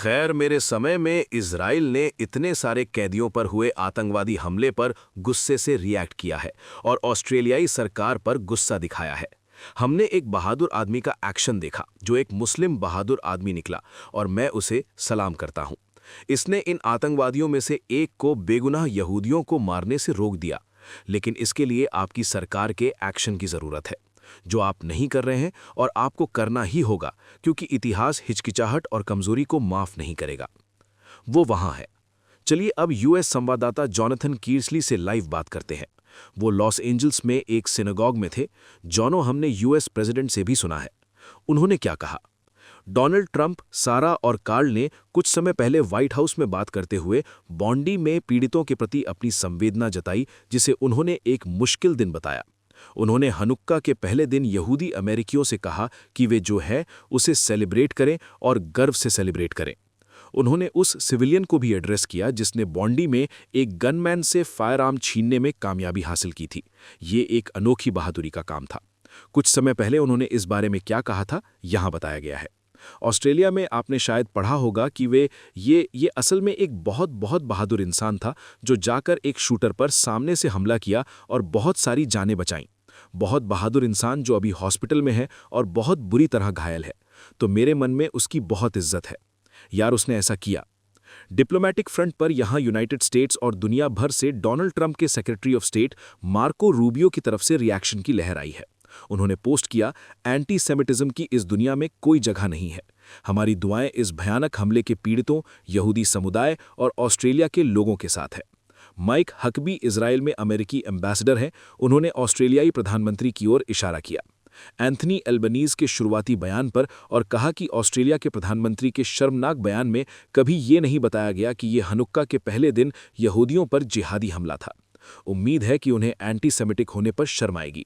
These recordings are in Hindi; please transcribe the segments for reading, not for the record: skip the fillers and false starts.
खैर, मेरे समय में इजराइल ने इतने सारे कैदियों पर हुए आतंकवादी हमले पर गुस्से से रिएक्ट किया है और ऑस्ट्रेलियाई सरकार पर गुस्सा दिखाया है। हमने एक बहादुर आदमी का एक्शन देखा जो एक मुस्लिम बहादुर आदमी निकला और मैं उसे सलाम करता हूं। इसने इन आतंकवादियों में से एक को बेगुनाह यहूदियों को मारने से रोक दिया। लेकिन इसके लिए आपकी सरकार के एक्शन की जरूरत है, जो आप नहीं कर रहे हैं और आपको करना ही होगा, क्योंकि इतिहास हिचकिचाहट और कमजोरी को माफ नहीं करेगा। वो वहां है। चलिए अब यूएस संवाददाता जॉनथन कीर्सली से लाइव बात करते हैं। वो लॉस एंजल्स में एक सिनेगॉग में थे। जॉनो, हमने यूएस प्रेसिडेंट से भी सुना है। उन्होंने क्या कहा? डोनाल्ड ट्रंप, सारा और कार्ल ने कुछ समय पहले व्हाइट हाउस में बात करते हुए बॉन्डी में पीड़ितों के प्रति अपनी संवेदना जताई, जिसे उन्होंने एक मुश्किल दिन बताया। उन्होंने हनुक्का के पहले दिन यहूदी अमेरिकियों से कहा कि वे जो है उसे सेलिब्रेट करें और गर्व से सेलिब्रेट करें। उन्होंने उस सिविलियन को भी एड्रेस किया जिसने बॉन्डी में एक गनमैन से फायर आर्म छीनने में कामयाबी हासिल की थी। ये एक अनोखी बहादुरी का काम था। कुछ समय पहले उन्होंने इस बारे में क्या कहा था, यहां बताया गया है। ऑस्ट्रेलिया में आपने शायद पढ़ा होगा कि ये असल में एक बहुत बहुत बहादुर इंसान था जो जाकर एक शूटर पर सामने से हमला किया और बहुत सारी जानें बचाईं। बहुत बहादुर इंसान जो अभी हॉस्पिटल में है और बहुत बुरी तरह घायल है। तो मेरे मन में उसकी बहुत इज्जत है। यार, उसने ऐसा किया। डिप्लोमैटिक फ्रंट पर यहां यूनाइटेड स्टेट्स और दुनिया भर से डोनाल्ड ट्रंप के secretary of state Marco Rubio की तरफ से रिएक्शन की लहर आई है। उन्होंने पोस्ट किया, एंटी सेमिटिज्म की इस दुनिया में कोई जगह नहीं है। हमारी दुआएं इस भयानक हमले के पीड़ितों, यहूदी समुदाय और ऑस्ट्रेलिया के लोगों के साथ है। माइक हकबी इजराइल में अमेरिकी एम्बेसडर हैं। उन्होंने ऑस्ट्रेलियाई प्रधानमंत्री की ओर इशारा किया। एंथनी एल्बनीज के शुरुआती बयान पर और कहा कि ऑस्ट्रेलिया के प्रधानमंत्री के शर्मनाक बयान में कभी ये नहीं बताया गया कि ये हनुक्का के पहले दिन यहूदियों पर जिहादी हमला था। उम्मीद है कि उन्हें एंटी सेमिटिक होने पर शर्म आएगी।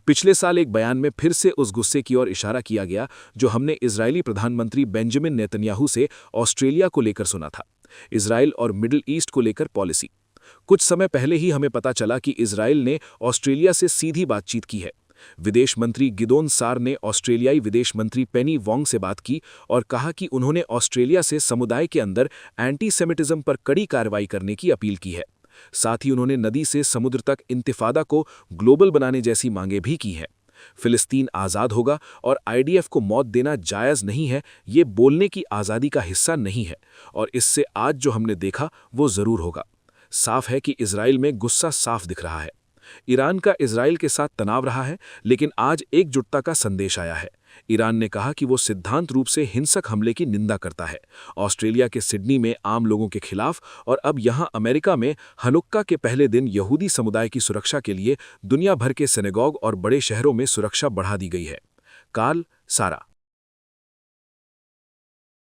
पिछले साल एक बयान में फिर से उस गुस्से की ओर इशारा किया गया जो हमने इजरायली प्रधानमंत्री बेंजामिन नेतन्याहू से ऑस्ट्रेलिया को लेकर सुना था, इजराइल और मिडिल ईस्ट को लेकर पॉलिसी। कुछ समय पहले ही हमें पता चला कि इजराइल ने ऑस्ट्रेलिया से सीधी बातचीत की है। विदेश मंत्री गिदोन सार ने ऑस्ट्रेलियाई विदेश मंत्री पेनी वोंग से बात की और कहा कि उन्होंने ऑस्ट्रेलिया से समुदाय के अंदर एंटी सेमिटिज्म पर कड़ी कार्रवाई करने की अपील की है। साथ ही उन्होंने नदी से समुद्र तक इंतिफादा को ग्लोबल बनाने जैसी मांगें भी की हैं। फिलिस्तीन आज़ाद होगा और आईडीएफ को मौत देना जायज़ नहीं है, ये बोलने की आज़ादी का हिस्सा नहीं है। और इससे आज जो हमने देखा वो ज़रूर होगा। साफ है कि इजराइल में गुस्सा साफ दिख रहा है। ईरान का इजराइल के साथ तनाव रहा है, लेकिन आज एकजुटता का संदेश आया है। ईरान ने कहा कि वो सिद्धांत रूप से हिंसक हमले की निंदा करता है। ऑस्ट्रेलिया के सिडनी में आम लोगों के खिलाफ और अब यहां अमेरिका में हनुक्का के पहले दिन यहूदी समुदाय की सुरक्षा के लिए दुनिया भर के सिनेगॉग और बड़े शहरों में सुरक्षा बढ़ा दी गई है। कार्ल, सारा।